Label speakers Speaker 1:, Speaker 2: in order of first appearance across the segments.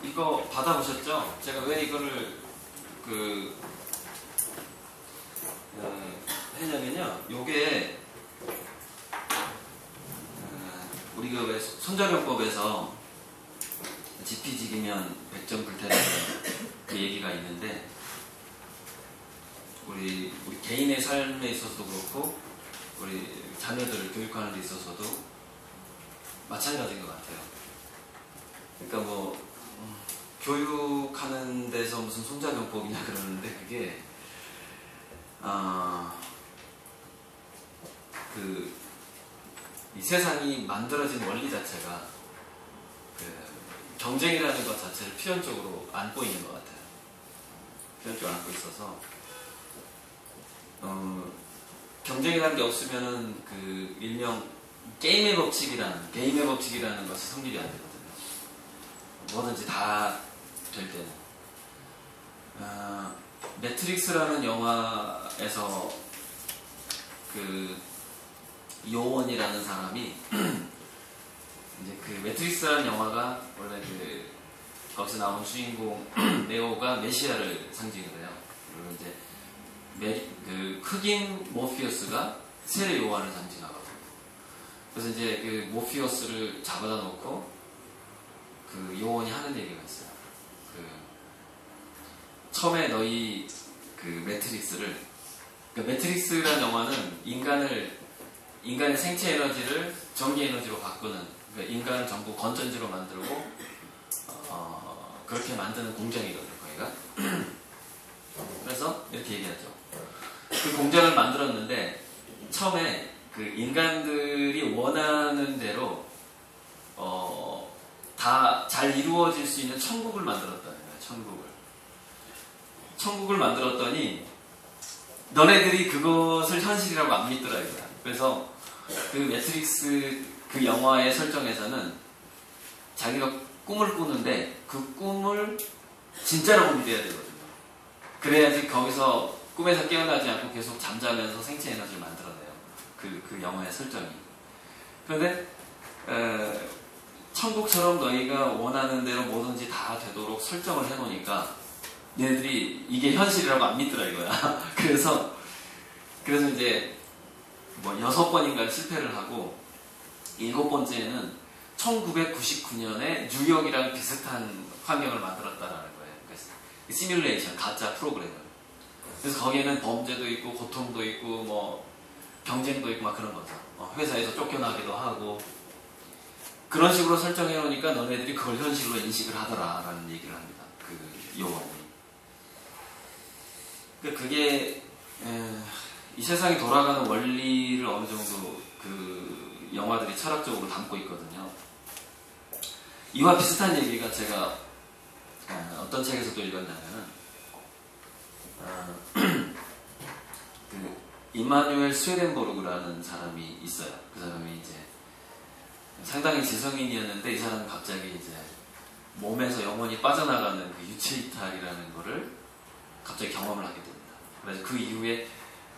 Speaker 1: 이거 받아보셨죠? 제가 왜 이거를 했냐면요. 요게 우리 왜 손자병법에서 지피지기면 백전 불태라는 그 얘기가 있는데 우리 개인의 삶에 있어서도 그렇고 우리 자녀들을 교육하는 데 있어서도 마찬가지인 것 같아요. 그러니까 뭐 교육하는 데서 무슨 손자병법이냐 그러는데 그게 이 세상이 만들어진 원리 자체가 경쟁이라는 것 자체를 필연적으로 안고 있는 것 같아요. 필연적으로 안고 있어서 경쟁이라는 게 없으면은 일명 게임의 법칙이라는 것이 성립이 안 되거든요. 뭐든지 다 될 때는. 매트릭스라는 영화에서 요원이라는 사람이 이제 매트릭스라는 영화가 원래 거기서 나온 주인공 네오가 메시아를 상징을 해요. 그리고 이제 흑인 모피어스가 세례 요한을 상징하거든요. 그래서 이제 모피어스를 잡아다 놓고 요원이 하는 얘기가 있어요. 처음에 너희 매트릭스를 매트릭스라는 영화는 인간의 생체 에너지를 전기 에너지로 바꾸는 인간을 전부 건전지로 만들고 그렇게 만드는 공장이거든요. 거기가. 그래서 이렇게 얘기하죠. 그 공장을 만들었는데 처음에 인간들이 원하는 대로 다 잘 이루어질 수 있는 천국을 만들었다는 거예요. 천국을 만들었더니 너네들이 그것을 현실이라고 안 믿더라 이거야. 그래서 매트릭스 영화의 설정에서는 자기가 꿈을 꾸는데 그 꿈을 진짜라고 믿어야 되거든요. 그래야지 거기서 꿈에서 깨어나지 않고 계속 잠자면서 생체 에너지를 만들어내요. 그 영화의 설정이. 그런데 천국처럼 너희가 원하는 대로 뭐든지 다 되도록 설정을 해놓으니까 얘네들이 이게 현실이라고 안 믿더라 이거야. 그래서 이제 6번인가 실패를 하고 7번째는 1999년에 뉴욕이랑 비슷한 환경을 만들었다라는 거예요. 시뮬레이션, 가짜 프로그램을. 그래서 거기에는 범죄도 있고 고통도 있고 경쟁도 있고 막 그런 거죠. 회사에서 쫓겨나기도 하고 그런 식으로 설정해 놓으니까 너네들이 그걸 현실로 인식을 하더라라는 얘기를 합니다. 요원이. 그게 이 세상이 돌아가는 원리를 어느 정도 영화들이 철학적으로 담고 있거든요. 이와 비슷한 얘기가 제가 어떤 책에서 또 읽었냐면은 이마누엘 스웨덴보르그라는 사람이 있어요. 그 사람이 이제 상당히 지성인이었는데 이 사람은 갑자기 이제 몸에서 영혼이 빠져나가는 유체이탈이라는 거를 갑자기 경험을 하게 됩니다. 그래서 그 이후에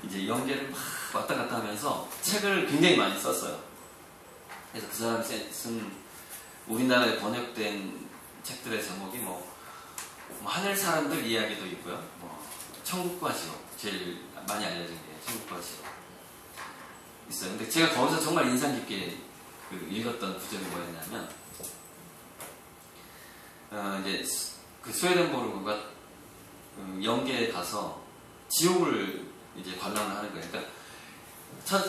Speaker 1: 이제 연계를 막 왔다 갔다 하면서 책을 굉장히 많이 썼어요. 그래서 그 사람이 쓴 우리나라에 번역된 책들의 제목이 하늘 사람들 이야기도 있고요. 천국과 지옥, 제일 많이 알려진 게 천국과 지옥 있어요. 근데 제가 거기서 정말 인상 깊게 읽었던 구절이 뭐였냐면 이제 스웨덴보르그가 영계에 가서 지옥을 이제 관람을 하는 거예요. 그러니까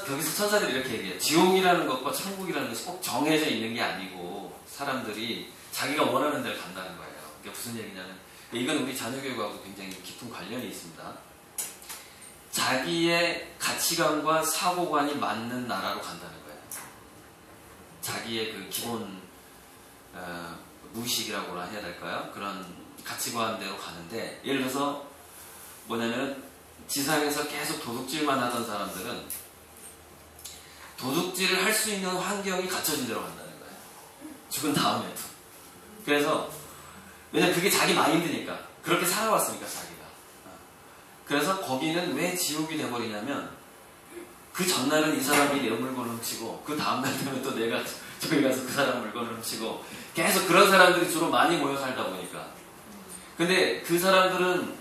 Speaker 1: 거기서 천사들이 이렇게 얘기해요. 지옥이라는 것과 천국이라는 것이 꼭 정해져 있는 게 아니고 사람들이 자기가 원하는 데를 간다는 거예요. 그게 무슨 얘기냐면 이건 우리 자녀교육하고 굉장히 깊은 관련이 있습니다. 자기의 가치관과 사고관이 맞는 나라로 간다는 거예요. 자기의 기본 무의식이라고 해야 될까요? 그런 가치관대로 가는데 예를 들어서 뭐냐면 지상에서 계속 도둑질만 하던 사람들은 도둑질을 할 수 있는 환경이 갖춰진 대로 간다는 거예요. 죽은 다음에도. 그래서 왜냐면 그게 자기 마인드니까 그렇게 살아왔으니까 자기가. 그래서 거기는 왜 지옥이 돼버리냐면 그 전날은 이 사람이 내 물건을 훔치고 그 다음날 되면 또 내가 저기 가서 그 사람 물건을 훔치고 계속 그런 사람들이 주로 많이 모여 살다 보니까. 근데 그 사람들은,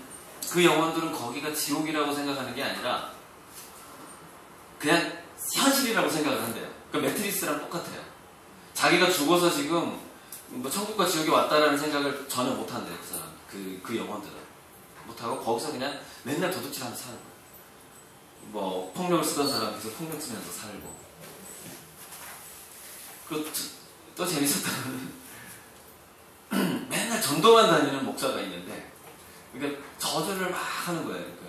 Speaker 1: 그 영혼들은 거기가 지옥이라고 생각하는 게 아니라 그냥 현실이라고 생각을 한대요. 그 매트리스랑 똑같아요. 자기가 죽어서 지금 뭐 천국과 지옥에 왔다라는 생각을 전혀 못 한대요. 그 사람, 그 영혼들은 못하고 거기서 그냥 맨날 도둑질하면서 사는 거예요. 뭐 폭력을 쓰던 사람 계속 폭력 쓰면서 살고. 또 재밌었던 거는 맨날 전도만 다니는 목사가 있는데, 그러니까 저주를 막 하는 거예요. 그러니까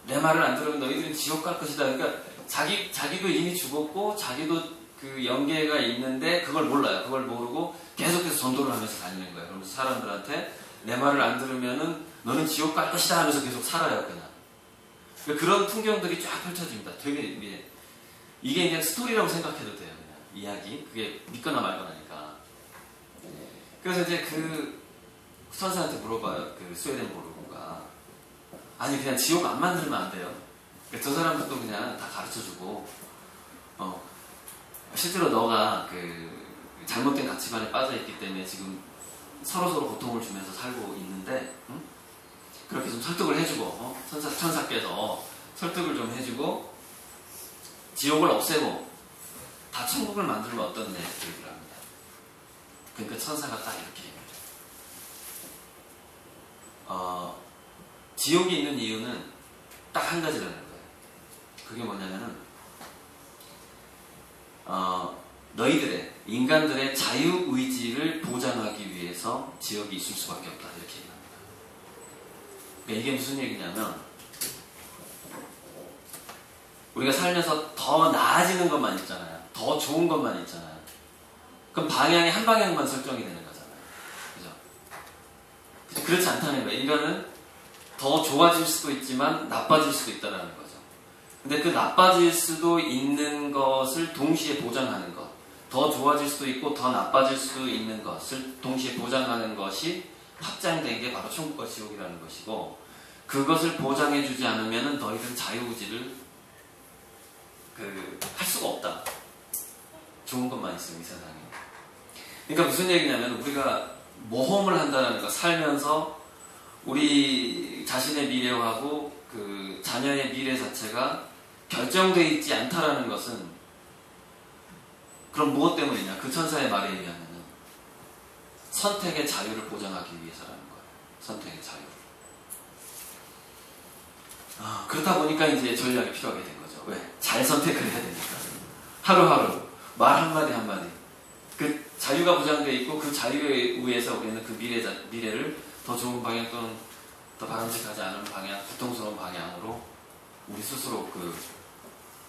Speaker 1: 내 말을 안 들으면 너희들은 지옥 갈 것이다. 그러니까 자기도 이미 죽었고 자기도 그 영계가 있는데 그걸 몰라요. 그걸 모르고 계속해서 전도를 하면서 다니는 거예요. 그러면서 사람들한테 내 말을 안 들으면은 너는 지옥 갈 것이다 하면서 계속 살아요. 그냥. 그러니까 그런 풍경들이 쫙 펼쳐집니다. 되게 이게 그냥 스토리라고 생각해도 돼요. 그냥 이야기. 그게 믿거나 말거나니까. 그래서 이제 그 선생한테 물어봐요. 그 스웨덴 보르고가. 아니 그냥 지옥 안 만들면 안 돼요. 그러니까 저 사람들도 그냥 다 가르쳐주고, 실제로 너가 그 잘못된 가치관에 빠져있기 때문에 지금 서로서로 고통을 주면서 살고 있는데, 응? 그렇게 좀 설득을 해주고, 천사께서 설득을 좀 해주고 지옥을 없애고 다 천국을 만들면 어떻네 그 얘기를 합니다. 그러니까 천사가 딱 이렇게 얘기해요. 지옥이 있는 이유는 딱 한 가지라는 거예요. 그게 뭐냐면은 너희들의, 인간들의 자유의지를 보장하기 위해서 지옥이 있을 수밖에 없다 이렇게 얘기합니다. 그러니까 이게 무슨 얘기냐면, 우리가 살면서 더 나아지는 것만 있잖아요. 더 좋은 것만 있잖아요. 그럼 방향이 한 방향만 설정이 되는 거잖아요. 그죠? 그렇지 않다는 거예요. 인간은 더 좋아질 수도 있지만 나빠질 수도 있다는 거죠. 근데 그 나빠질 수도 있는 것을 동시에 보장하는 것, 더 좋아질 수도 있고 더 나빠질 수도 있는 것을 동시에 보장하는 것이 확장된 게 바로 천국과 지옥이라는 것이고, 그것을 보장해주지 않으면 너희들은 자유의지를 할 수가 없다. 좋은 것만 있으면 이 세상에. 그러니까 무슨 얘기냐면, 우리가 모험을 한다는 거, 살면서 우리 자신의 미래하고 그 자녀의 미래 자체가 결정되어 있지 않다라는 것은, 그럼 무엇 때문이냐? 그 천사의 말에 의하면 선택의 자유를 보장하기 위해서라는 거예요. 선택의 자유. 그렇다 보니까 이제 전략이 필요하게 된 거죠. 왜? 잘 선택을 해야 되니까. 하루하루 말 한마디 한마디. 그 자유가 보장되어 있고 그 자유에 의해서 우리는 그 미래를 더 좋은 방향 또는 더 바람직하지 않은 방향, 고통스러운 방향으로 우리 스스로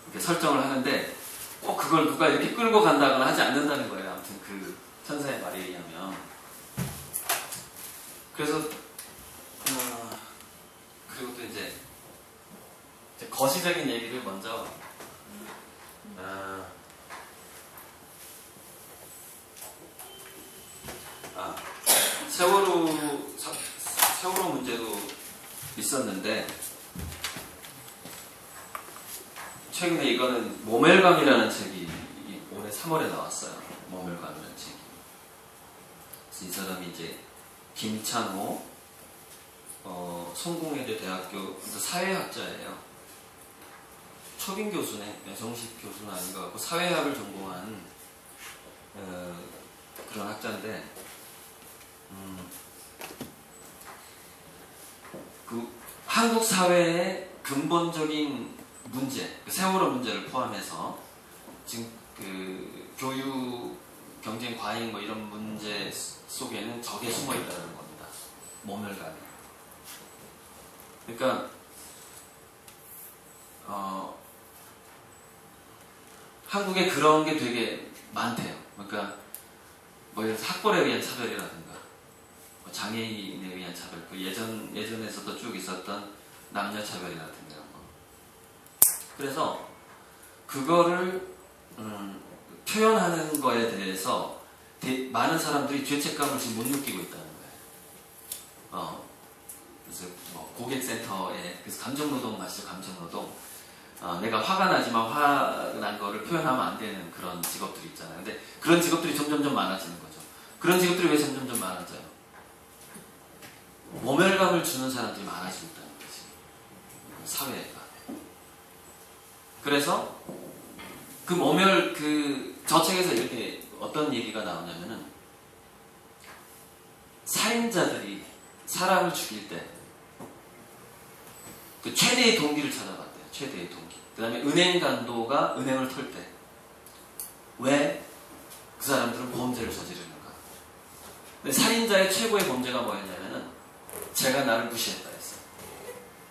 Speaker 1: 이렇게 설정을 하는데, 꼭 그걸 누가 이렇게 끌고 간다거나 하지 않는다는 거예요. 아무튼 그 천사의 말에 의하면. 그래서 그리고 또 이제 거시적인 얘기를 먼저 세월호 문제도 있었는데, 최근에 이거는 모멸감이라는 책이 올해 3월에 나왔어요. 모멸감이라는 책이. 이 사람이 이제 김찬호 성공회대 대학교 사회학자예요. 초빙 교수네. 정식 교수는 아닌 것 같고 사회학을 전공한 그런 학자인데, 그 한국 사회의 근본적인 문제, 세월호 문제를 포함해서 지금 그 교육, 경쟁, 과잉 뭐 이런 문제 속에는 저게 숨어 있다는 겁니다. 모멸감이. 그러니까 한국에 그런 게 되게 많대요. 그러니까 뭐 예를 들어서 학벌에 의한 차별이라든가 뭐 장애인에 의한 차별, 그 예전에서도 쭉 있었던 남녀 차별이라든가 뭐. 그래서 그거를 표현하는 거에 대해서 많은 사람들이 죄책감을 지금 못 느끼고 있다는 거예요. 그래서 뭐 고객센터에, 그래서 감정노동 마시죠. 감정노동. 내가 화가 나지만 화난 거를 표현하면 안 되는 그런 직업들이 있잖아요. 근데 그런 직업들이 점점점 많아지는 거죠. 그런 직업들이 왜 점점점 많아져요? 모멸감을 주는 사람들이 많아지고 있다는 거지. 사회가. 그래서 저 책에서 이렇게 어떤 얘기가 나오냐면은 살인자들이 사람을 죽일 때 그 최대의 동기를 찾아봤대요. 최대의 동기. 그 다음에 은행 간도가 은행을 털 때 왜 그 사람들은 범죄를 저지르는가. 근데 살인자의 최고의 범죄가 뭐였냐면은 제가 나를 무시했다 했어요.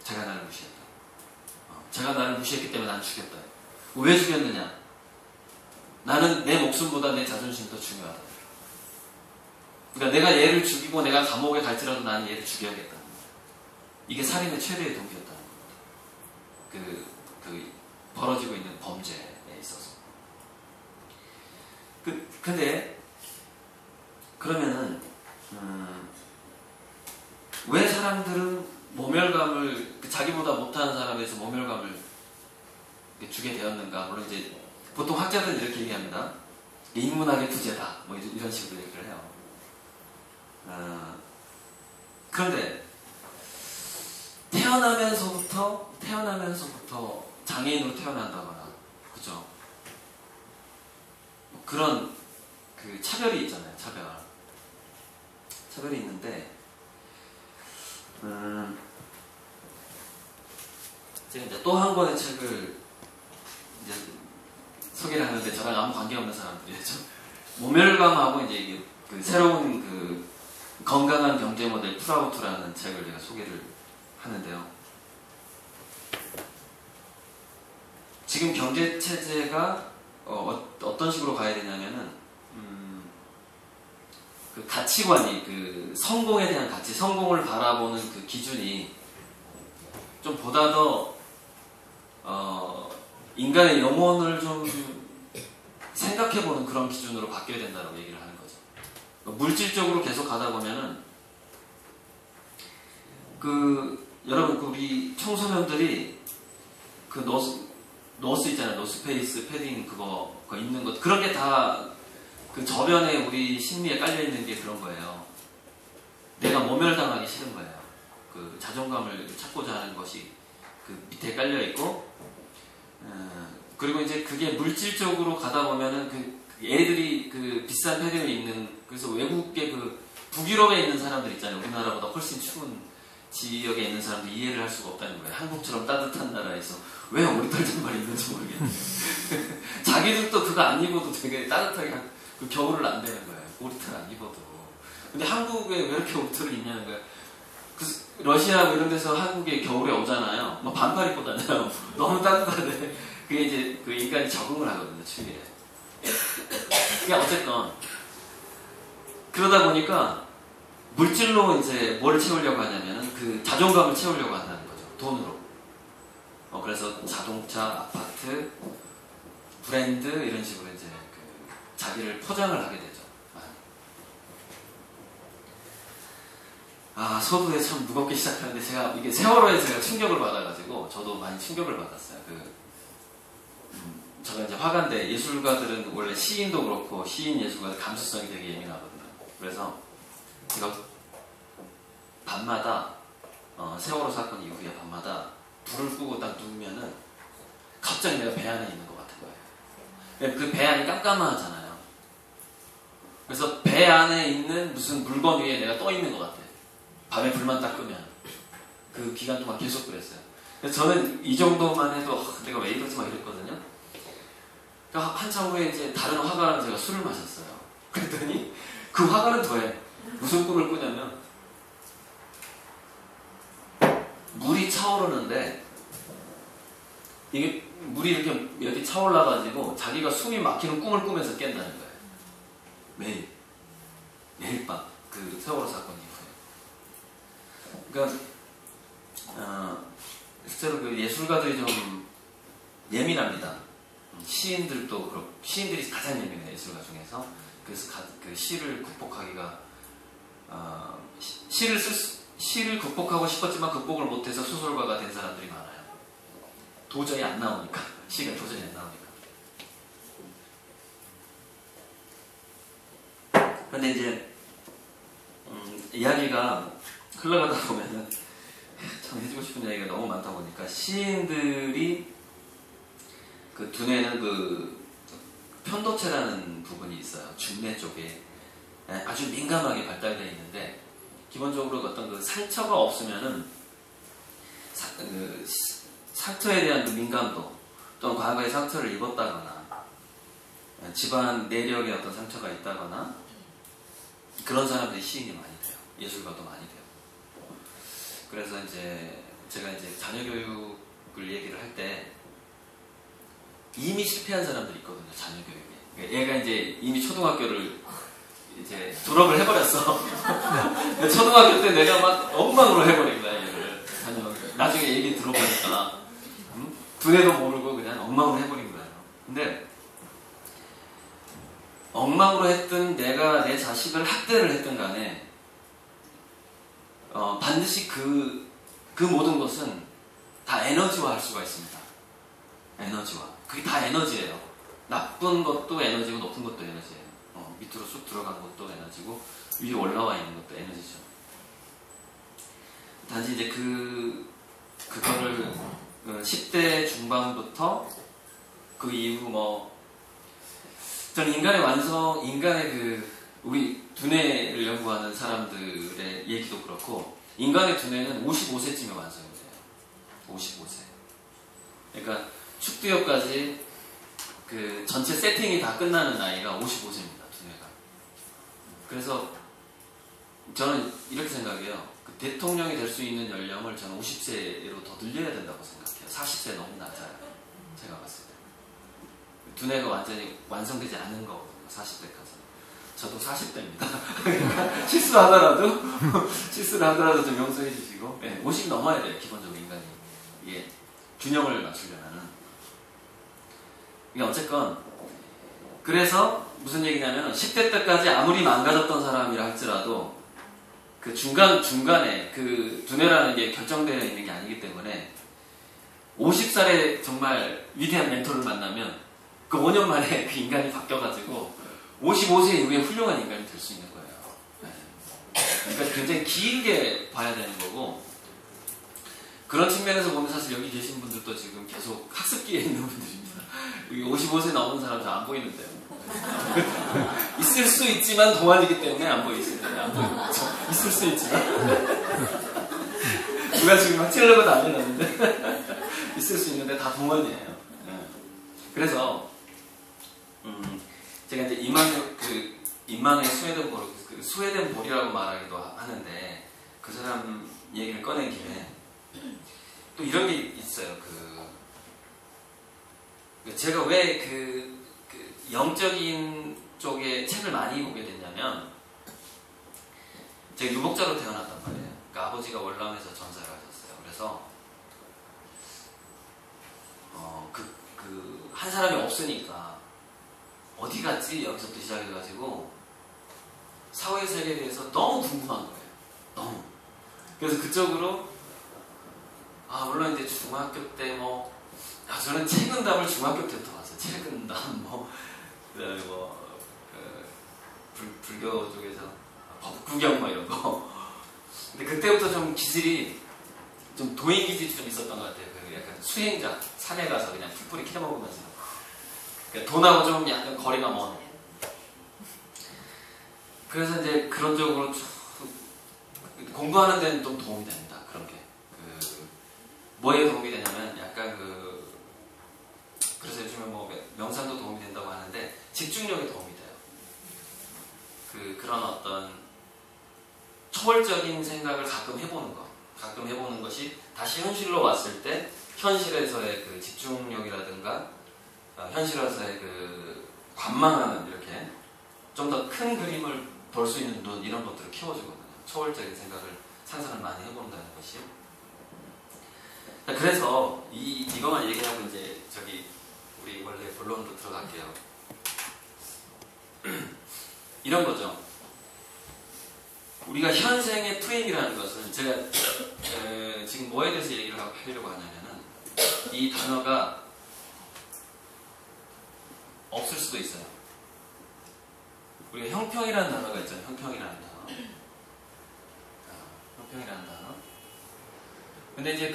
Speaker 1: 제가 나를 무시했다. 제가 나를 무시했기 때문에 난 죽였다. 왜 죽였느냐? 나는 내 목숨보다 내 자존심이 더 중요하다. 그러니까 내가 얘를 죽이고 내가 감옥에 갈지라도 나는 얘를 죽여야겠다. 이게 살인의 최대의 동기였다는 겁니다. 벌어지고 있는 범죄에 있어서. 근데 그러면은 왜 사람들은 모멸감을 자기보다 못하는 사람에서 모멸감을 주게 되었는가? 물론 이제 보통 학자들은 이렇게 얘기합니다. 인문학의 부재다. 뭐 이런 식으로 얘기를 해요. 그런데 태어나면서부터 장애인으로 태어난다거나, 그죠? 그런 차별이 있잖아요. 차별이 있는데, 제가 이제 또 한 권의 책을 이제 소개를 하는데 저랑 아무 관계없는 사람들이죠. 모멸감하고 이제 새로운 건강한 경제 모델 프라우트라는 책을 제가 소개를 하는데요. 지금 경제 체제가 어떤 식으로 가야 되냐면은 가치관이 성공에 대한 가치, 성공을 바라보는 그 기준이 좀 보다 더 인간의 영혼을 좀 생각해보는 그런 기준으로 바뀌어야 된다고 얘기를 하는 거죠. 물질적으로 계속 가다 보면은 여러분 우리 청소년들이 노스 있잖아요. 노스페이스 패딩 그거 입는 것 그런 게 다 저변에 우리 심리에 깔려 있는 게 그런 거예요. 내가 모멸당하기 싫은 거예요. 자존감을 찾고자 하는 것이 밑에 깔려 있고, 그리고 이제 그게 물질적으로 가다 보면은 애들이 비싼 패딩을 입는, 그래서 외국계 북유럽에 있는 사람들 있잖아요. 우리나라보다 훨씬 추운 지역에 있는 사람들 이해를 할 수가 없다는 거예요. 한국처럼 따뜻한 나라에서 왜 오리털 장발 입는지 모르겠는데 자기들도 그거 안 입어도 되게 따뜻하게 겨울을 안 되는 거예요. 오리털 안 입어도. 근데 한국에 왜 이렇게 오리털을 입냐는 거예요. 러시아 이런 데서 한국에 겨울에 오잖아요. 막 반팔 입고 다녀요. 너무 따뜻한데 그게 이제 인간이 적응을 하거든요. 추위에. 그게 어쨌건 그러다 보니까 물질로 이제 뭐를 채우려고 하냐면은 자존감을 채우려고 한다는 거죠. 돈으로. 그래서 자동차, 아파트, 브랜드 이런 식으로 이제 자기를 포장을 하게 되죠. 소두에 참 무겁게 시작하는데 제가 이게 세월호에 제가 충격을 받아가지고 저도 많이 충격을 받았어요. 제가 이제 화가인데 예술가들은 원래 시인도 그렇고 시인 예술가들 감수성이 되게 예민하거든요. 그래서 제가 밤마다 세월호 사건 이후에 밤마다 불을 끄고 딱 누우면은 갑자기 내가 배 안에 있는 것 같은 거예요. 그 배 안이 깜깜하잖아요. 그래서 배 안에 있는 무슨 물건 위에 내가 떠 있는 것 같아요. 밤에 불만 딱 끄면 그 기간 동안 계속 그랬어요. 그래서 저는 이 정도만 해도 내가 왜 이러지 막 이랬거든요. 그러니까 한참 후에 이제 다른 화가랑 제가 술을 마셨어요. 그랬더니 그 화가는 더해. 무슨 꿈을 꾸냐면 물이 차오르는데 이게 물이 이렇게 차올라가지고 자기가 숨이 막히는 꿈을 꾸면서 깬다는 거예요. 매일 밤 세월호 사건 이후에. 그러니까 실제로 예술가들이 좀 예민합니다. 시인들도 그렇고 시인들이 가장 예민해요. 예술가 중에서. 그래서 시를 극복하기가 시를 극복하고 싶었지만 극복을 못해서 소설가가 된 사람들이 많아요. 도저히 안 나오니까. 시가 도저히 안 나오니까. 근데 이제 이야기가 흘러가다 보면은 참 해주고 싶은 이야기가 너무 많다 보니까 시인들이 그 두뇌는 그 편도체라는 부분이 있어요. 중뇌 쪽에 아주 민감하게 발달되어 있는데 기본적으로 어떤 그 상처가 없으면은 상처에 대한 그 민감도 또는 과거에 상처를 입었다거나 집안 내력에 어떤 상처가 있다거나 그런 사람들이 시인이 많이 돼요. 예술가도 많이 돼요. 그래서 이제 제가 이제 자녀 교육을 얘기를 할 때 이미 실패한 사람들이 있거든요. 자녀 교육에. 얘가 이제 이미 초등학교를 이제 졸업을 해버렸어. 초등학교 때 내가 막 엉망으로 해버린 거야, 얘를. 나중에 얘기 들어보니까 두뇌도 모르고 그냥 엉망으로 해버린 거예요. 근데 엉망으로 했든 내가 내 자식을 학대를 했든 간에 반드시 그 모든 것은 다 에너지화 할 수가 있습니다. 에너지화. 그게 다 에너지예요. 나쁜 것도 에너지고 높은 것도 에너지예요. 밑으로 쑥 들어간 것도 에너지고 위로 올라와 있는 것도 에너지죠. 단지 이제 그거를 10대 중반부터 그 이후 저는 인간의 우리 두뇌를 연구하는 사람들의 얘기도 그렇고 인간의 두뇌는 55세쯤에 완성이 돼요. 55세. 그러니까 축두엽까지 그 전체 세팅이 다 끝나는 나이가 55세입니다. 두뇌가. 그래서 저는 이렇게 생각해요. 그 대통령이 될 수 있는 연령을 저는 50세로 더 늘려야 된다고 생각해요. 40세 너무 낮아요. 제가 봤을 때. 두뇌가 완전히 완성되지 않은 거거든요. 40대까지. 저도 40대입니다. 실수를 하더라도 좀 용서해 주시고, 네, 50이 넘어야 돼요. 기본적으로 인간이. 이게 균형을 맞추려면은. 그러니까 어쨌건, 그래서 무슨 얘기냐면, 10대 때까지 아무리 망가졌던 사람이라 할지라도, 그 중간에 그 두뇌라는 게 결정되어 있는 게 아니기 때문에, 50살에 정말 위대한 멘토를 만나면, 그 5년 만에 그 인간이 바뀌어가지고 55세 이후에 훌륭한 인간이 될 수 있는 거예요. 그러니까 굉장히 길게 봐야 되는 거고 그런 측면에서 보면 사실 여기 계신 분들도 지금 계속 학습기에 있는 분들입니다. 여기 55세 넘은 사람 잘 안 보이는데요. 있을 수 있지만 동안이기 때문에 안 보이시죠. 안 보이죠. 있을 수 있지만 누가 지금 막 찔러고 난리났는데 있을 수 있는데 다 동안이에요. 그래서 제가 이제 임마누엘 스웨덴볼이라고 말하기도 하는데 그 사람 얘기를 꺼낸 김에 또 이런 게 있어요. 제가 왜 그 영적인 쪽에 책을 많이 보게 됐냐면 제가 유목자로 태어났단 말이에요. 그러니까 아버지가 월남에서 전사를 하셨어요. 그래서 한 사람이 없으니까 어디 갔지? 여기서부터 시작해가지고 사회 세계에 대해서 너무 궁금한 거예요. 너무. 그래서 그쪽으로 물론 이제 중학교 때 저는 책은담을 중학교 때부터 봤어요. 책은담 그다음에 불교 쪽에서 법구경 이런 거. 근데 그때부터 좀 기질이 좀 도인 기질이 좀 있었던 것 같아요. 약간 수행자 산에 가서 그냥 풀뿌리 캐먹으면서. 그러니까 돈하고 좀 약간 거리가 먼. 그래서 이제 그런 쪽으로 공부하는 데는 좀 도움이 됩니다. 그런 게. 뭐에 도움이 되냐면 약간 그래서 요즘에 명상도 도움이 된다고 하는데 집중력에 도움이 돼요. 그런 어떤 초월적인 생각을 가끔 해보는 것. 가끔 해보는 것이 다시 현실로 왔을 때 현실에서의 그 집중력이라든가 현실에서의 관망하는 이렇게 좀 더 큰 그림을 볼 수 있는 눈 이런 것들을 키워주거든요. 초월적인 생각을 상상을 많이 해본다는 것이. 그래서 이것만 얘기하고 이제 우리 원래 본론으로 들어갈게요. 이런 거죠. 우리가 현생의 프레임이라는 것은 제가 지금 뭐에 대해서 얘기를 하려고 하냐면은 이 단어가 없을 수도 있어요. 우리가 형평이라는 단어가 있잖아요. 형평이라는 단어. 형평이라는 단어. 근데 이제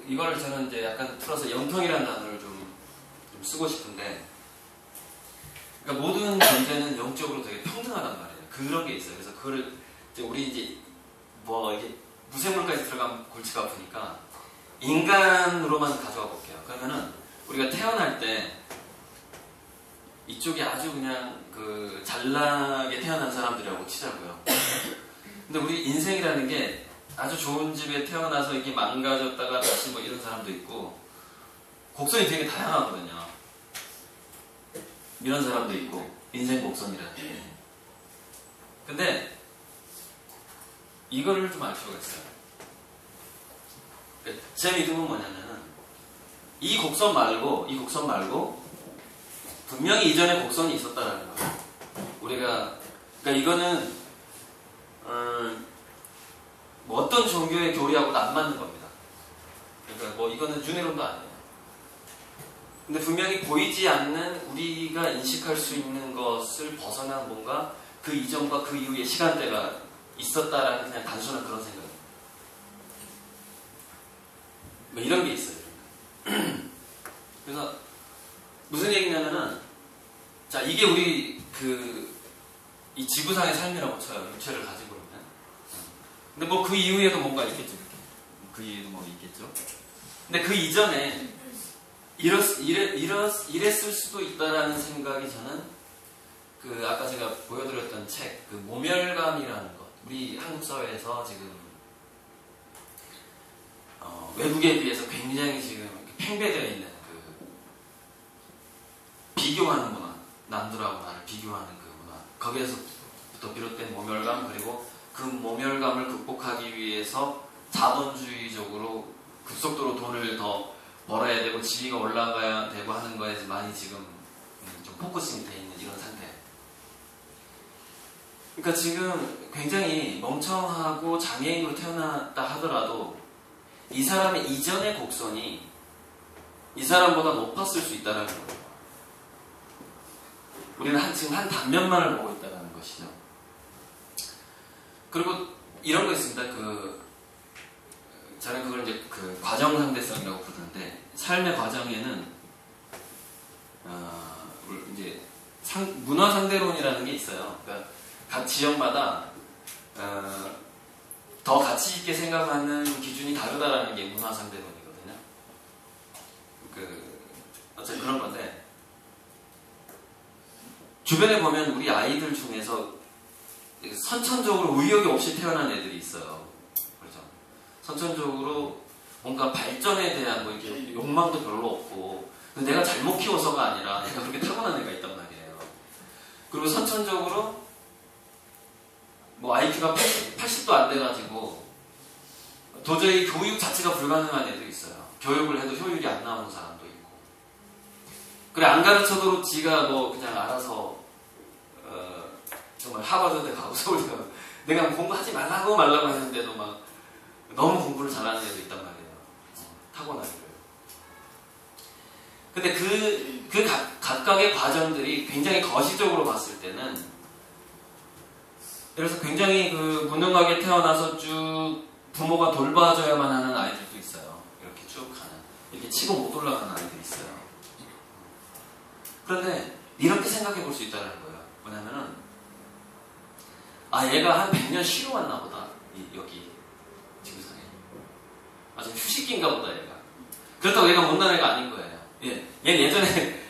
Speaker 1: 이거를 저는 이제 약간 풀어서 영평이라는 단어를 좀 쓰고 싶은데, 그러니까 모든 존재는 영적으로 되게 평등하단 말이에요. 그런 게 있어요. 그래서 그거를 이제 우리 이제 뭐 이게 무생물까지 들어가면 골치가 아프니까 인간으로만 가져와 볼게요. 그러면은 우리가 태어날 때 이쪽이 아주 그냥 잘나게 태어난 사람들이라고 치자고요. 근데 우리 인생이라는 게 아주 좋은 집에 태어나서 이게 망가졌다가 다시 뭐 이런 사람도 있고, 곡선이 되게 다양하거든요. 이런 사람도 있고, 인생 곡선이라는 게. 근데 이거를 좀 알 필요가 있어요. 제 믿음은 뭐냐면은 이 곡선 말고 분명히 이전에 곡선이 있었다라는 거예요. 그러니까 이거는 뭐 어떤 종교의 교리하고도 안 맞는 겁니다. 그러니까 뭐 이거는 윤회론도 아니에요. 근데 분명히 보이지 않는 우리가 인식할 수 있는 것을 벗어난 뭔가 그 이전과 그 이후의 시간대가 있었다라는 그냥 단순한 그런 생각이에요. 뭐 이런 게 있어요. 그래서 무슨 얘기냐면은, 자, 이게 우리 이 지구상의 삶이라고 쳐요. 육체를 가지고 그러면. 근데 뭐 그 이후에도 뭔가 있겠죠. 그 이후에도 뭐 있겠죠. 근데 그 이전에 이랬을 수도 있다라는 생각이 저는 아까 제가 보여드렸던 책, 모멸감이라는 것. 우리 한국 사회에서 지금 외국에 비해서 굉장히 지금 팽배되어 있는 비교하는 문화, 남들하고 나를 비교하는 그 문화, 거기에서부터 비롯된 모멸감, 그리고 그 모멸감을 극복하기 위해서 자본주의적으로 급속도로 돈을 더 벌어야 되고 지위가 올라가야 되고 하는 거에 많이 지금 좀 포커싱이 돼 있는 이런 상태. 그러니까 지금 굉장히 멍청하고 장애인으로 태어났다 하더라도 이 사람의 이전의 곡선이 이 사람보다 높았을 수 있다는 거예요. 우리는 지금 한 단면만을 보고 있다는 것이죠. 그리고 이런 거 있습니다. 저는 그걸 이제 과정 상대성이라고 부르는데, 삶의 과정에는 이제 문화 상대론이라는 게 있어요. 그러니까 각 지역마다 더 가치 있게 생각하는 기준이 다르다라는 게 문화 상대론이거든요. 어쨌든 그런 건데, 주변에 보면 우리 아이들 중에서 선천적으로 의욕이 없이 태어난 애들이 있어요. 그렇죠? 선천적으로 뭔가 발전에 대한 뭐 이렇게 욕망도 별로 없고, 내가 잘못 키워서가 아니라 내가 그렇게 타고난 애가 있단 말이에요. 그리고 선천적으로 뭐 IQ가 80도 안 돼가지고 도저히 교육 자체가 불가능한 애들이 있어요. 교육을 해도 효율이 안 나오는 사람도 있고. 그래, 안 가르쳐도 지가 뭐 그냥 알아서 정말 하버드대 가고 서울대 가고, 내가 공부하지 말라고 했는데도 막 너무 공부를 잘하는 애도 있단 말이에요. 타고나게. 근데 각각의 과정들이 굉장히 거시적으로 봤을 때는, 그래서 굉장히 무능하게 태어나서 쭉 부모가 돌봐줘야만 하는 아이들도 있어요. 이렇게 쭉 가는, 이렇게 치고 못 올라가는 아이들이 있어요. 그런데 이렇게 생각해 볼 수 있다는 거예요. 뭐냐면은, 얘가 한 100년 쉬러 왔나 보다. 여기 지구상에. 지금 휴식기인가 보다, 얘가. 그렇다고 얘가 못난 애가 아닌 거예요. 얘는 예전에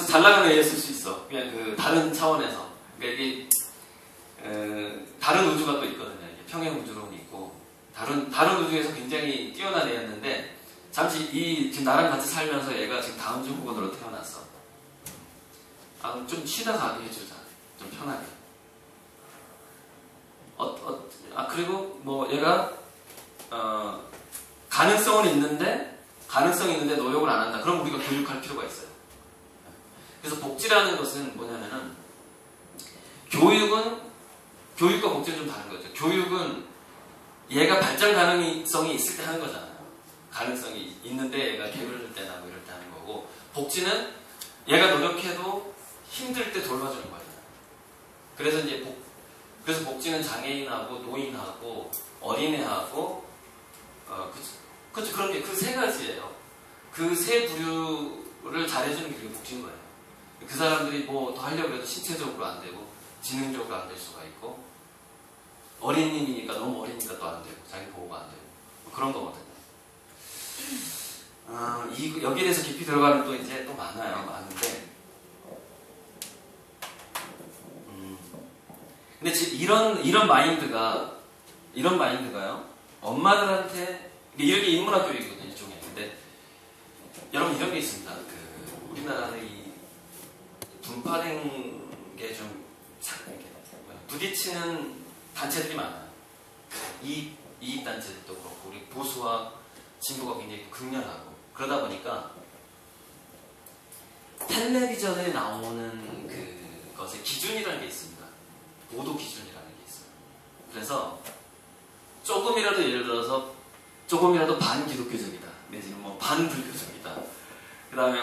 Speaker 1: 잘 나가는 애였을 수 있어. 그냥 다른 차원에서. 그러니까 이게 다른 우주가 또 있거든요. 이게 평행 우주론이 있고, 다른 우주에서 굉장히 뛰어난 애였는데, 잠시 지금 나랑 같이 살면서 얘가 지금 다음 증후군으로 태어났어. 좀 쉬다 가게 해주자. 좀 편하게. 그리고 뭐 얘가 가능성이 있는데 노력을 안 한다. 그럼 우리가 교육할 필요가 있어요. 그래서 복지라는 것은 뭐냐면은, 교육과 복지는 좀 다른 거죠. 교육은 얘가 발전 가능성이 있을 때 하는 거잖아요. 가능성이 있는데 얘가 게으를 때나 뭐 이럴 때 하는 거고, 복지는 얘가 노력해도 힘들 때 돌봐주는 거예요. 그래서 이제 그래서 복지는 장애인하고 노인하고 어린애하고 그렇죠. 그런 게 그 세 가지예요. 그 세 부류를 잘해주는 게 그게 복지인 거예요. 그 사람들이 뭐 더 하려고 해도 신체적으로 안 되고 지능적으로 안 될 수가 있고, 어린이니까 너무 어리니까 또 안 되고 자기 보호가 안 되고 뭐 그런 거거든요. 여기에 대해서 깊이 들어가면 또 이제 또 많은데, 근데 지금 이런 마인드가요, 엄마들한테, 이렇게 인문학교육이거든요, 일종의. 근데 여러분 이런 게 있습니다. 우리나라는 이 분파된 게 좀 부딪히는 단체들이 많아요. 이익단체들도 그렇고, 우리 보수와 진보가 굉장히 극렬하고, 그러다 보니까 텔레비전에 나오는 그것의 기준이라는 게 있습니다. 보도 기준이라는 게 있어요. 그래서 조금이라도, 예를 들어서 조금이라도 반기독교적이다, 내지는 뭐 반불교적이다, 그 다음에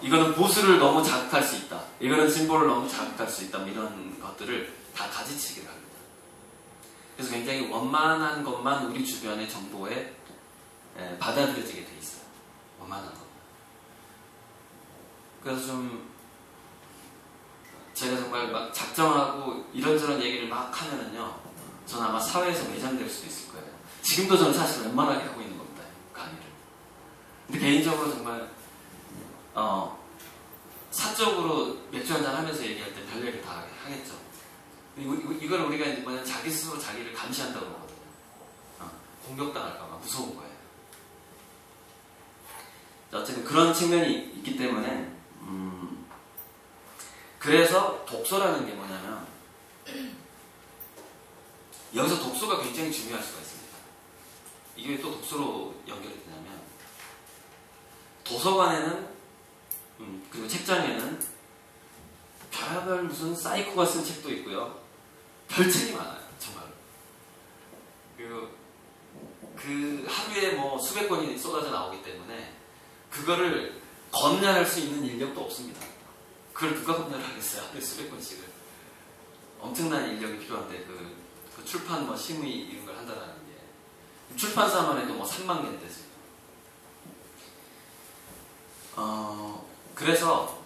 Speaker 1: 이거는 보수를 너무 자극할 수 있다, 이거는 진보를 너무 자극할 수 있다, 뭐 이런 것들을 다 가지치기를 합니다. 그래서 굉장히 원만한 것만 우리 주변의 정보에 받아들여지게 돼 있어요. 원만한 것만. 그래서 좀 제가 정말 막 작정하고 이런저런 얘기를 막 하면은요, 저는 아마 사회에서 매장될 수도 있을 거예요. 지금도 저는 사실 웬만하게 하고 있는 겁니다, 강의를. 근데 개인적으로 정말 사적으로 맥주 한잔 하면서 얘기할 때 별 얘기 다 하겠죠. 이걸 우리가 이제 뭐냐면 자기 스스로 자기를 감시한다고 그러거든요. 공격당할까봐 무서운 거예요. 어쨌든 그런 측면이 있기 때문에, 그래서 독서라는 게 뭐냐면, 여기서 독서가 굉장히 중요할 수가 있습니다. 이게 왜 또 독서로 연결이 되냐면, 도서관에는 그리고 책장에는 별별 무슨 사이코가 쓴 책도 있고요, 별 책이 많아요, 정말. 그리고 그 하루에 뭐 수백 권이 쏟아져 나오기 때문에 그거를 검열할 수 있는 인력도 없습니다. 그걸 누가 검열을 하겠어요? 하루에 수백 권씩을. 엄청난 인력이 필요한데, 그 출판 뭐 심의 이런 걸 한다는 게, 출판사만 해도 뭐 3만 개인데 지금. 그래서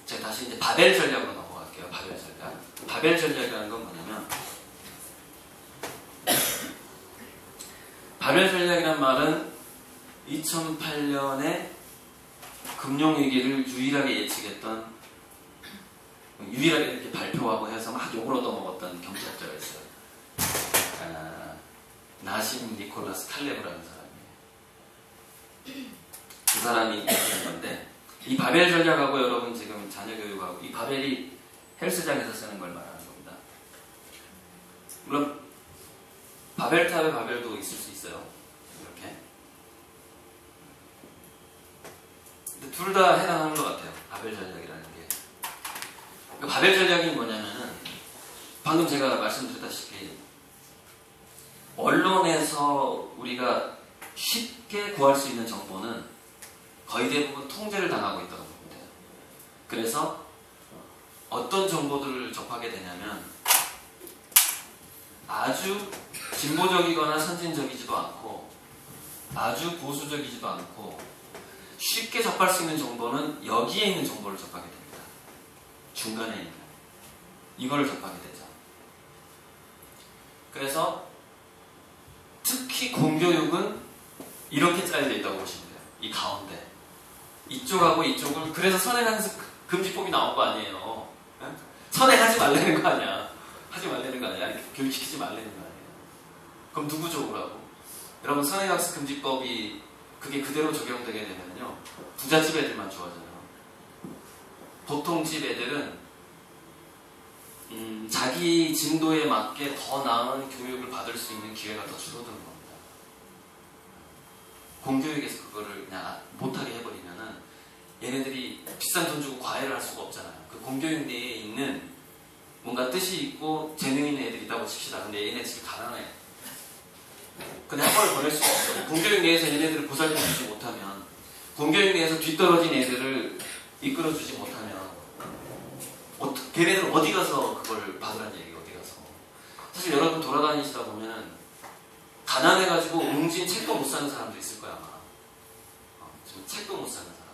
Speaker 1: 제가 다시 이제 바벨 전략으로 넘어갈게요. 바벨 전략. 바벨 전략이라는 건 뭐냐면, 바벨 전략이란 말은 2008년에 금융위기를 유일하게 예측했던, 유일하게 이렇게 발표하고 해서 막 욕을 얻어먹었던 경제학자가 있어요. 나심 니콜라스 탈레브라는 사람이에요. 그 사람이 얘기한 건데, 이 바벨 전략하고 여러분 지금 자녀 교육하고, 이 바벨이 헬스장에서 쓰는 걸 말하는 겁니다. 물론 바벨탑의 바벨도 있을 수 있어요. 이렇게. 근데 둘 다 해당하는 것 같아요. 바벨 전략이라는 게. 그 바벨 전략이 뭐냐면은, 방금 제가 말씀드렸다시피 언론에서 우리가 쉽게 구할 수 있는 정보는 거의 대부분 통제를 당하고 있다고 보면 돼요. 그래서 어떤 정보들을 접하게 되냐면, 아주 진보적이거나 선진적이지도 않고 아주 보수적이지도 않고 쉽게 접할 수 있는 정보는 여기에 있는 정보를 접하게 됩니다. 중간에 있는 이거를 접하게 되죠. 그래서 특히 공교육은 이렇게 짜여져 있다고 보시면 돼요. 이 가운데 이쪽하고 이쪽을, 그래서 선행학습 금지법이 나온 거 아니에요. 네? 선행하지 말라는 거 아니야. 하지 말라는 거 아니야. 교육시키지 말라는 거 아니에요. 그럼 누구 쪽으로 하고? 여러분, 선행학습 금지법이 그게 그대로 적용되게 되면요, 부잣집 애들만 좋아져요. 보통 집 애들은 자기 진도에 맞게 더 나은 교육을 받을 수 있는 기회가 더 줄어드는 겁니다. 공교육에서 그거를 그냥 못하게 해버리면은 얘네들이 비싼 돈 주고 과외를 할 수가 없잖아요. 그 공교육 내에 있는 뭔가 뜻이 있고 재능 있는 애들이 있다고 칩시다. 근데 얘네 집이 가난해. 그냥 한 번에 보낼 수가 없어. 공교육 내에서 얘네들을 보살펴주지 못하면, 공교육 내에서 뒤떨어진 애들을 이끌어주지 못하면, 걔네들 어디 가서 그걸 받으라는 얘기예요, 어디 가서. 사실 여러분 돌아다니시다 보면은, 가난해가지고 웅진 책도 못 사는 사람도 있을 거야, 아마. 지금 책도 못 사는 사람들.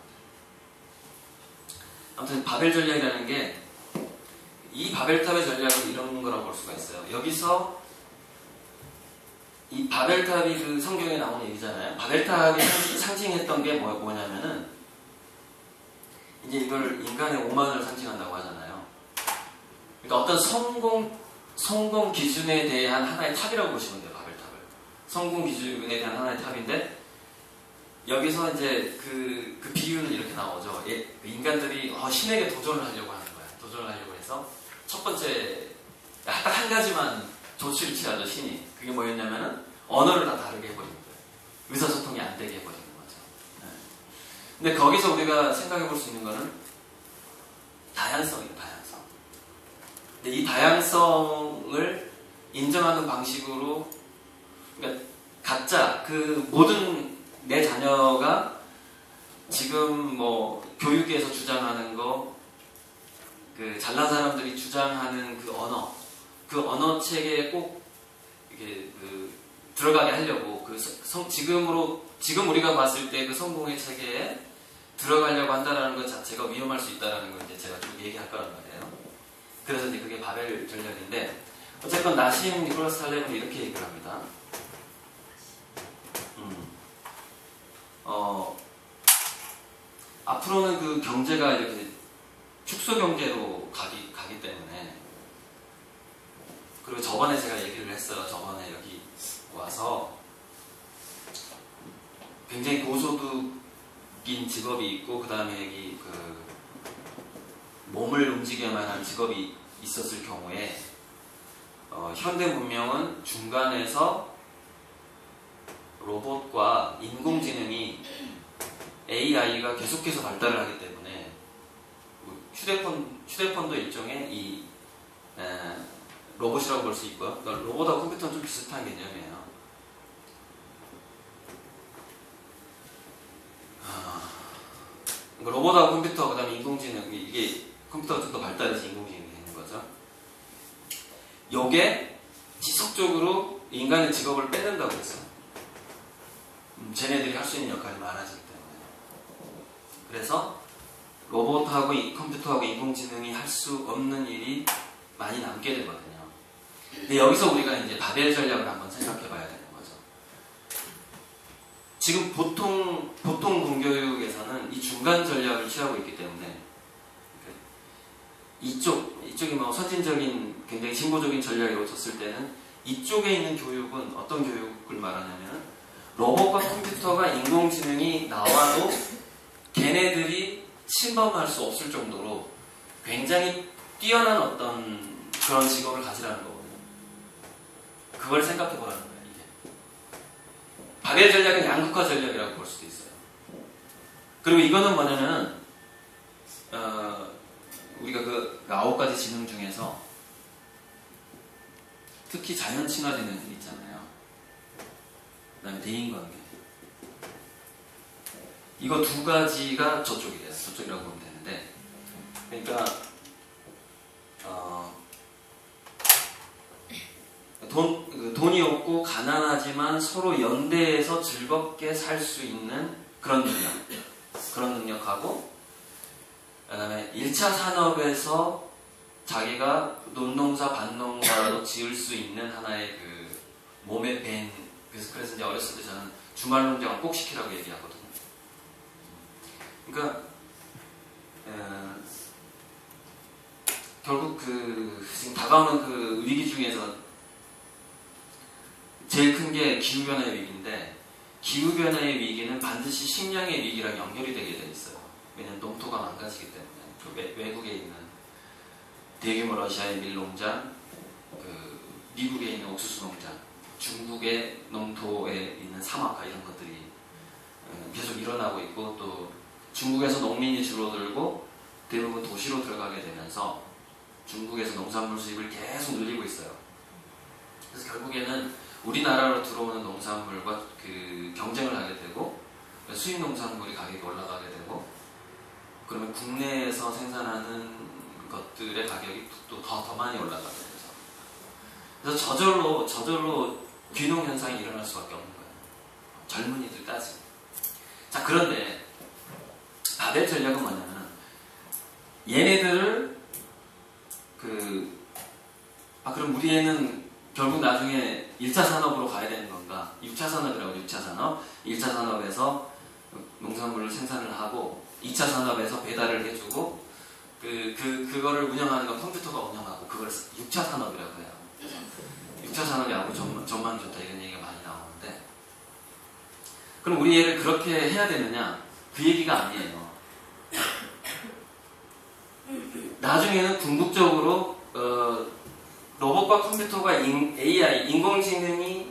Speaker 1: 아무튼, 바벨 전략이라는 게, 이 바벨탑의 전략은 이런 거라고 볼 수가 있어요. 여기서, 이 바벨탑이 그 성경에 나오는 얘기잖아요. 바벨탑이 상징했던 게 뭐냐면은, 이제 이걸 인간의 오만을 상징한다고 하잖아요. 그러니까 어떤 성공 기준에 대한 하나의 탑이라고 보시면 돼요, 바벨탑을. 성공 기준에 대한 하나의 탑인데, 여기서 이제 그 비유는 이렇게 나오죠. 인간들이 신에게 도전을 하려고 하는 거야. 도전을 하려고 해서, 첫 번째, 딱 한 가지만 조치를 취하죠, 신이. 그게 뭐였냐면은, 언어를 다 다르게 해버리는 거예요. 의사소통이 안 되게 해버리는 거죠. 네. 근데 거기서 우리가 생각해 볼 수 있는 거는 다양성이에요, 다양성. 근데 이 다양성을 인정하는 방식으로, 그러니까 각자, 그 모든 내 자녀가 지금 뭐 교육에서 주장하는 거, 그 잘난 사람들이 주장하는 그 언어 체계에 꼭 이게 들어가게 하려고 지금 우리가 봤을 때 그 성공의 체계에 들어가려고 한다라는 것 자체가 위험할 수 있다라는 걸 이제 제가 쭉 얘기할 거란 말이에요. 그래서 이제 그게 바벨 전략인데 어쨌건 나심 니콜라스 탈렙은 이렇게 얘기를 합니다. 앞으로는 그 경제가 이렇게 축소 경제로 가기 때문에 그리고 저번에 제가 얘기를 했어요. 저번에 여기 와서 굉장히 고소득인 직업이 있고 그 다음에 여기 몸을 움직여야만 한 직업이 있었을 경우에 현대 문명은 중간에서 로봇과 인공지능이 AI가 계속해서 발달을 하기 때문에 휴대폰도 일종의 이 로봇이라고 볼 수 있고요. 그러니까 로봇하고 컴퓨터는 좀 비슷한 개념이에요. 그러니까 로봇하고 컴퓨터, 그 다음에 인공지능, 이게 컴퓨터가 좀 더 발달해서 인공지능이 되는 거죠. 요게 지속적으로 인간의 직업을 뺏는다고 했어요. 쟤네들이 할 수 있는 역할이 많아지기 때문에. 그래서 로봇하고 컴퓨터하고 인공지능이 할 수 없는 일이 많이 남게 되거든요. 근데 여기서 우리가 이제 바벨 전략을 한번 생각해 봐야 되는 거죠. 지금 보통 공교육에서는 이 중간 전략을 취하고 있기 때문에 이쪽이 뭐 선진적인 굉장히 진보적인 전략이라고 쳤을 때는 이쪽에 있는 교육은 어떤 교육을 말하냐면 로봇과 컴퓨터가 인공지능이 나와도 걔네들이 침범할 수 없을 정도로 굉장히 뛰어난 어떤 그런 직업을 가지라는 거거든요. 그걸 생각해 보라는 거예요, 이게. 바벨 전략은 양극화 전략이라고 볼 수도 있어요. 그리고 이거는 뭐냐면, 우리가 그 9가지 지능 중에서 특히 자연 친화 지능 있잖아요. 그 다음에 대인관계. 이거 두 가지가 저쪽이에요. 저쪽이라고 보면 되는데. 그러니까, 돈이 없고 가난하지만 서로 연대해서 즐겁게 살 수 있는 그런 능력하고, 그 다음에 1차 산업에서 자기가 논농사, 밭농사로 지을 수 있는 하나의 그 몸에 밴, 그래서 이제 어렸을 때 저는 주말 농장을 꼭 시키라고 얘기하거든요. 그러니까, 결국 지금 다가오는 그 위기 중에서 제일 큰 게 기후변화의 위기인데, 기후변화의 위기는 반드시 식량의 위기랑 연결이 되게 돼 있어요. 왜냐면 농토가 망가지기 때문에. 외국에 있는 대규모 러시아의 밀농장, 미국에 있는 옥수수 농장, 중국의 농토에 있는 사막화 이런 것들이 계속 일어나고 있고, 또 중국에서 농민이 줄어들고 대부분 도시로 들어가게 되면서 중국에서 농산물 수입을 계속 늘리고 있어요. 그래서 결국에는 우리나라로 들어오는 농산물과 그 경쟁을 하게 되고 수입 농산물이 가격이 올라가게 되고 그러면 국내에서 생산하는 것들의 가격이 또 더 많이 올라가게 되죠. 그래서 저절로 귀농 현상이 일어날 수밖에 없는 거예요. 젊은이들까지. 자, 그런데 바벨 전략은 뭐냐면 얘네들을 그럼 우리 애는 결국 나중에 1차 산업으로 가야 되는 건가? 6차 산업이라고 6차 산업. 1차 산업에서 농산물을 생산을 하고 2차 산업에서 배달을 해주고 그거를 운영하는 건 컴퓨터가 운영하고 그걸 6차 산업이라고 해요. 6차 산업이 아주 전망이 좋다 이런 얘기가 많이 나오는데 그럼 우리 애를 그렇게 해야 되느냐? 그 얘기가 아니에요. 나중에는 궁극적으로 로봇과 컴퓨터가 AI, 인공지능이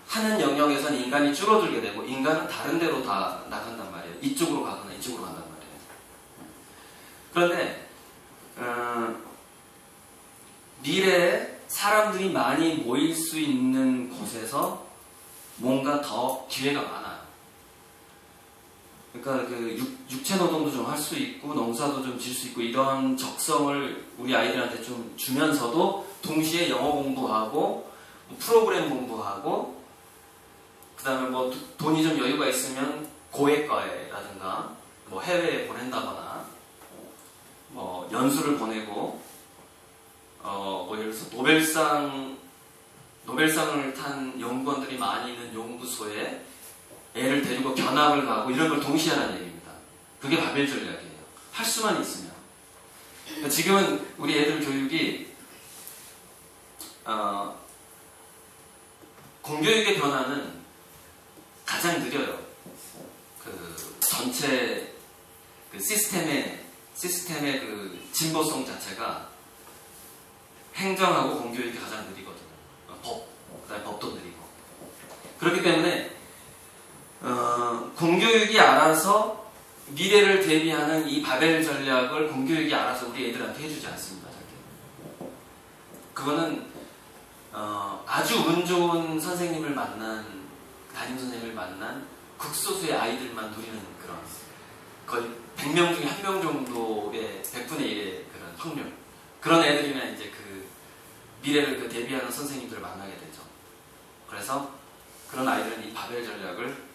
Speaker 1: 하는 영역에서는 인간이 줄어들게 되고 인간은 다른 데로 다 나간단 말이에요. 이쪽으로 가거나 이쪽으로 간단 말이에요. 그런데 미래에 사람들이 많이 모일 수 있는 곳에서 뭔가 더 기회가 많아요. 그러니까 육체 노동도 좀 할 수 있고 농사도 좀 질 수 있고 이런 적성을 우리 아이들한테 좀 주면서도 동시에 영어 공부하고 프로그램 공부하고 그 다음에 뭐 돈이 좀 여유가 있으면 고액과외라든가 뭐 해외에 보낸다거나 뭐 연수를 보내고 뭐 예를 들어서 노벨상을 탄 연구원들이 많이 있는 연구소에 애를 데리고 견학을 가고 이런 걸 동시에 하라는 얘기입니다. 그게 바벨 전략이에요. 할 수만 있으면. 그러니까 지금은 우리 애들 교육이 공교육의 변화는 가장 느려요. 전체 시스템의 그 진보성 자체가 행정하고 공교육이 가장 느리거든요. 그다음에 법도 느리고. 그렇기 때문에 공교육이 알아서 미래를 대비하는 이 바벨 전략을 공교육이 알아서 우리 애들한테 해주지 않습니다. 절대. 그거는 아주 운 좋은 선생님을 만난 담임선생님을 만난 극소수의 아이들만 누리는 그런 거의 100명 중에 1명 정도의 100분의 1의 그런 확률 그런 애들이나 이제 그 미래를 대비하는 선생님들을 만나게 되죠. 그래서 그런 아이들은 이 바벨 전략을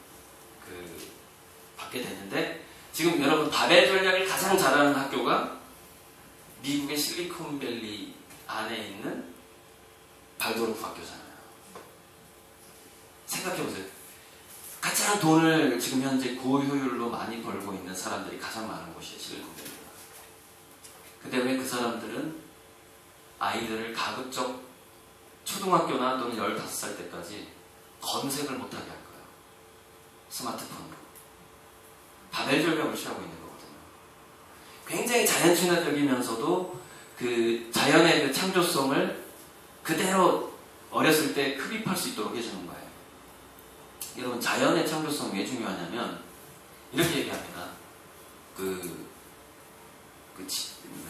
Speaker 1: 받게 되는데 지금 여러분 바벨 전략을 가장 잘하는 학교가 미국의 실리콘밸리 안에 있는 발도르프 학교잖아요. 생각해보세요. 가장 돈을 지금 현재 고효율로 많이 벌고 있는 사람들이 가장 많은 곳이에요. 실리콘밸리가. 근데 왜 그 사람들은 아이들을 가급적 초등학교나 또는 15살 때까지 검색을 못하게 할 거예요. 스마트폰으로. 바벨 전략을 취하고 있는 거거든요. 굉장히 자연친화적이면서도 그 자연의 그 창조성을 그대로 어렸을 때 흡입할 수 있도록 해주는 거예요. 여러분 자연의 창조성이 왜 중요하냐면 이렇게 얘기합니다.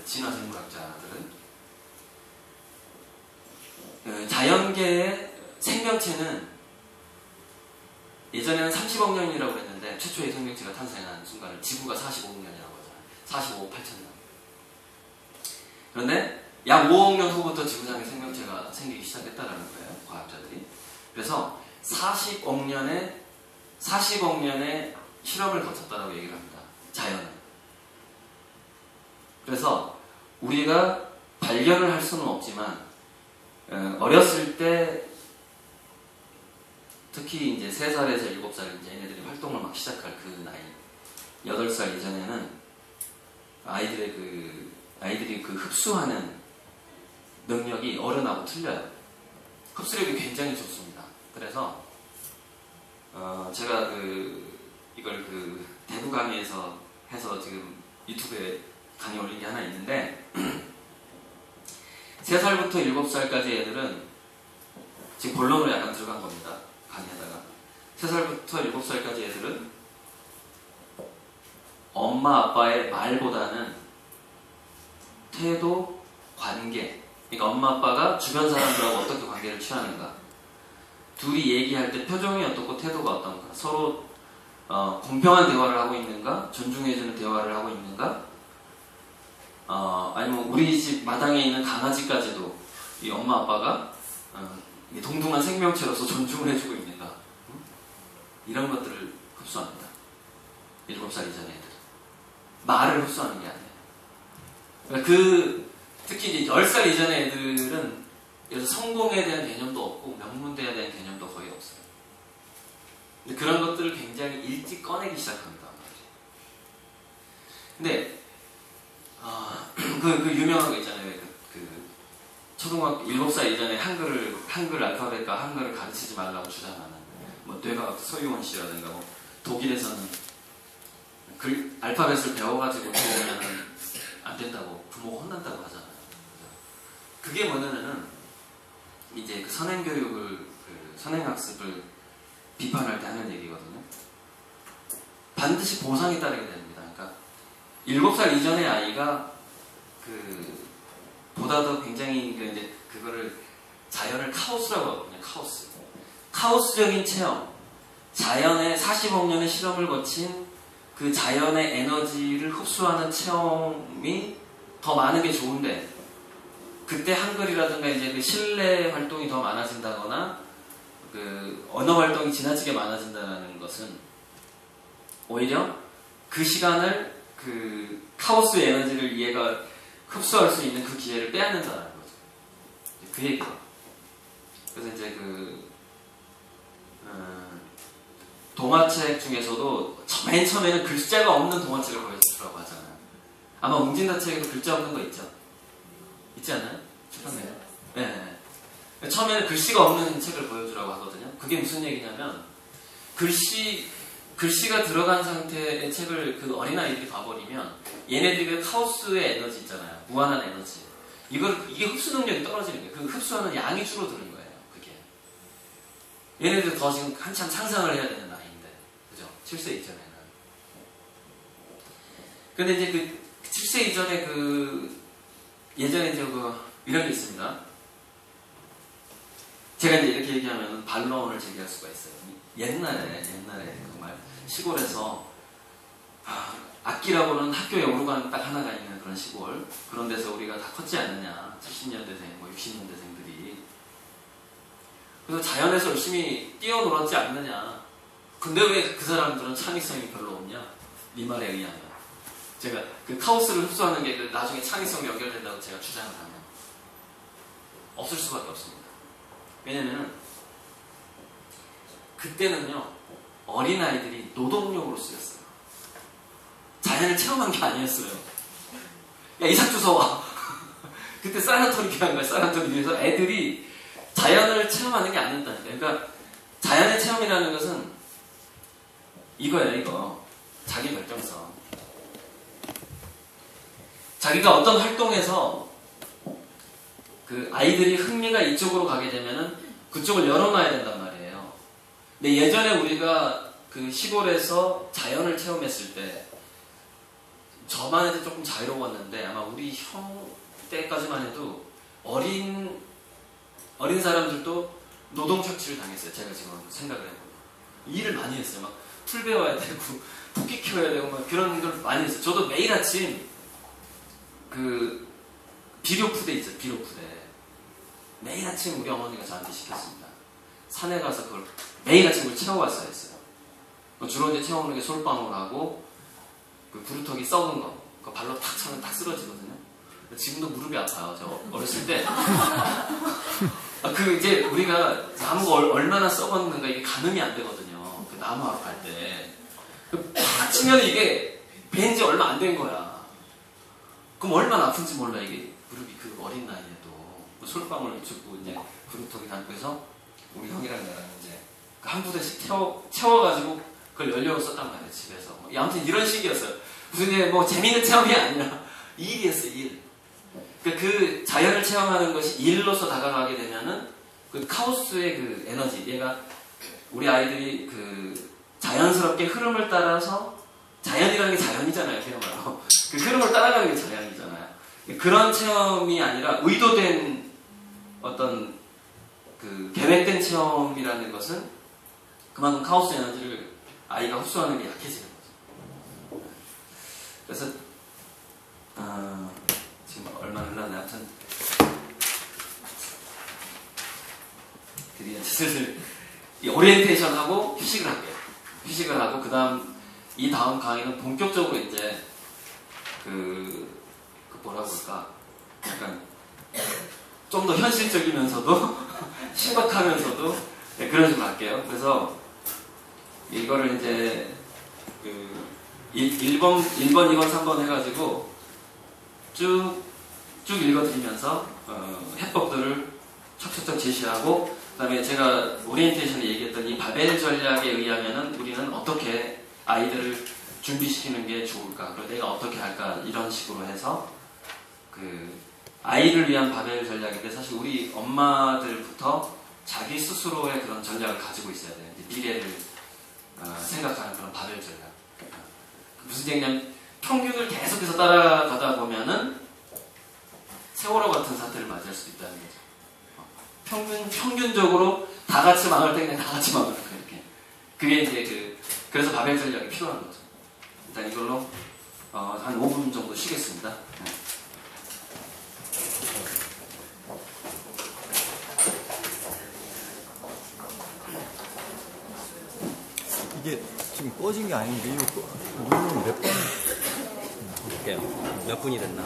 Speaker 1: 진화생물학자들은 자연계의 생명체는 예전에는 30억 년이라고 했는데 최초의 생명체가 탄생한 순간을 지구가 45억 년이라고 하잖아요. 45억 8천 년. 그런데 약 5억 년 후부터 지구상에 생명체가 생기기 시작했다라는 거예요. 과학자들이. 그래서 40억 년의 실험을 거쳤다라고 얘기를 합니다. 자연은. 그래서 우리가 발견을 할 수는 없지만 어렸을 때 특히 이제 3살에서 7살 이제 얘네들이 활동을 막 시작할 그 나이 8살 이전에는 아이들이 그 흡수하는 능력이 어른하고 틀려요. 흡수력이 굉장히 좋습니다. 그래서 제가 이걸 대구 강의에서 해서 지금 유튜브에 강의 올린 게 하나 있는데 3살부터 7살까지 애들은 지금 본론으로 약간 들어간 겁니다. 강의하다가 3살부터 7살까지 애들은 엄마 아빠의 말보다는 태도, 관계 그러니까 엄마 아빠가 주변 사람들하고 어떻게 관계를 취하는가 둘이 얘기할 때 표정이 어떻고 태도가 어떤가, 서로 공평한 대화를 하고 있는가, 존중해주는 대화를 하고 있는가, 아니면 우리 집 마당에 있는 강아지까지도 이 엄마 아빠가 동등한 생명체로서 존중을 해주고 있는가, 이런 것들을 흡수합니다. 7살 이전의 애들은 말을 흡수하는 게 아니에요. 그러니까 특히 이제 10살 이전의 애들은 그래서 성공에 대한 개념도 없고 명문대에 대한 개념도 거의 없어요. 근데 그런 것들을 굉장히 일찍 꺼내기 시작합니다. 근데 그 유명한 거 있잖아요. 초등학교 7살 이전에 한글 알파벳과 한글을 가르치지 말라고 주장하는 뭐 뇌과학 서유원 씨라든가 뭐 독일에서는 알파벳을 배워가지고 들어오면 안 된다고 부모가 혼난다고 하잖아요. 그게 뭐냐면은 이제 그 선행교육을 선행학습을 비판할 때 하는 얘기거든요. 반드시 보상이 따르게 됩니다. 그러니까 7살 이전의 아이가 보다 더 굉장히 이제 그거를 자연을 카오스라고 하거든요. 카오스적인 체험, 자연의 40억 년의 실험을 거친 그 자연의 에너지를 흡수하는 체험이 더 많은 게 좋은데, 그때 한글이라든가 이제 그 실내 활동이 더 많아진다거나 그 언어 활동이 지나치게 많아진다는 것은 오히려 그 시간을 그 카오스의 에너지를 얘가 흡수할 수 있는 그 기회를 빼앗는다는 거죠. 그 얘기죠. 그래서 이제 동화책 중에서도 맨 처음에는 글자가 없는 동화책을 보여주라고 하잖아요. 아마 웅진다 책에도 글자 없는 거 있죠? 있지 않나요? 출판네요. 네. 처음에는 글씨가 없는 책을 보여주라고 하거든요. 그게 무슨 얘기냐면 글씨가 들어간 상태의 책을 그 어린아이들이 봐버리면 얘네들이 카오스의 에너지 있잖아요. 무한한 에너지. 이게 흡수 능력이 떨어지는 거예요. 그 흡수하는 양이 줄어드는 거예요. 그게. 얘네들 더 지금 한참 상상을 해야 되는 나이인데. 그죠? 7세 이전에는. 근데 이제 7세 이전에 예전에 이제 이런 게 있습니다. 제가 이제 이렇게 얘기하면 반론을 제기할 수가 있어요. 옛날에 정말 시골에서 악기라고는 학교에 오르간 딱 하나가 있는 그런 시골, 그런 데서 우리가 다 컸지 않느냐, 70년대생, 60년대생들이. 그래서 자연에서 열심히 뛰어놀았지 않느냐. 근데 왜 그 사람들은 창의성이 별로 없냐? 이 말에 의하면 제가 그 카오스를 흡수하는 게 나중에 창의성이 연결된다고 제가 주장을 하면 없을 수밖에 없습니다. 왜냐면은 그때는요, 어린아이들이 노동력으로 쓰였어요. 자연을 체험한 게 아니었어요. 야, 이삭 주워와. 그때 사나토리 교환 거야. 사나토리 교환에서 애들이 자연을 체험하는 게 아니었다니까. 그러니까 자연의 체험이라는 것은 이거예요, 이거. 자기 결정성. 자기가 어떤 활동에서 그 아이들이 흥미가 이쪽으로 가게 되면은 그쪽을 열어놔야 된단 말이에요. 근데 예전에 우리가 그 시골에서 자연을 체험했을 때 저만 해도 조금 자유로웠는데 아마 우리 형 때까지만 해도 어린 사람들도 노동 착취를 당했어요. 제가 지금 생각을 해보면 일을 많이 했어요. 막 풀 배워야 되고 토끼 키워야 되고 막 그런 걸 많이 했어요. 저도 매일 아침 그 비료푸대 있죠. 비료푸대 매일 아침 우리 어머니가 저한테 시켰습니다. 산에 가서 그걸 매일 아침 그걸 채워왔어야 했어요. 주로 이제 채워오는 게 솔방울하고 그 구루터기 썩은 거, 그 발로 탁 차면 딱 쓰러지거든요. 지금도 무릎이 아파요. 저 어렸을 때. 이제 우리가 나무가 얼마나 썩었는가 이게 가늠이 안 되거든요. 그 나무하러 갈 때. 팍 치면 이게 벤지 얼마 안 된 거야. 그럼 얼마나 아픈지 몰라, 이게. 무릎이 그 어린 나이에도. 솔방울 줍고 이제 구루터기 담고 해서 우리 형이랑 나랑 이제 한 부대씩 채워가지고 그걸 연료로 썼단 말이에요, 집에서. 아무튼 이런 식이었어요. 무슨 이제 뭐 재밌는 체험이 아니라 일이었어요, 일. 그 자연을 체험하는 것이 일로서 다가가게 되면은 그 카오스의 그 에너지, 얘가 우리 아이들이 그 자연스럽게 흐름을 따라서, 자연이라는 게 자연이잖아요, 그야말로. 그 흐름을 따라가는 게 자연이잖아요. 그런 체험이 아니라 의도된 어떤 그 계획된 체험이라는 것은 그만큼 카오스 에너지를 아이가 흡수하는 게 약해지는 거죠. 그래서 지금 얼마 흘렀나 하여튼 드디어 슬슬 이 오리엔테이션하고 휴식을 할게요. 휴식을 하고 이 다음 강의는 본격적으로 이제 그 뭐라고 할까 약간 좀 더 현실적이면서도 신박하면서도 네, 그런 식으로 할게요. 그래서 이거를 이제 그 1번, 2번, 3번 해가지고 쭉 읽어드리면서 해법들을 척척척 제시하고 그 다음에 제가 오리엔테이션에 얘기했던 이 바벨 전략에 의하면은 우리는 어떻게 아이들을 준비시키는 게 좋을까, 그리고 내가 어떻게 할까, 이런 식으로 해서 그 아이를 위한 바벨 전략인데 사실 우리 엄마들부터 자기 스스로의 그런 전략을 가지고 있어야 돼요. 미래를 생각하는 그런 바벨 전략. 무슨 얘기냐면 평균을 계속해서 따라가다 보면은 세월호 같은 사태를 맞이할 수도 있다는 거죠. 평균적으로 다 같이 망할 때 그냥 다 같이 망할 거예요. 이렇게. 그게 이제 그래서 바벨 전략이 필요한 거죠. 일단 이걸로 한 5분 정도 쉬겠습니다. 네.
Speaker 2: 이게 지금 꺼진 게 아닌데 이거 누르면 몇 번?
Speaker 3: 볼게요. 몇 분이 됐나?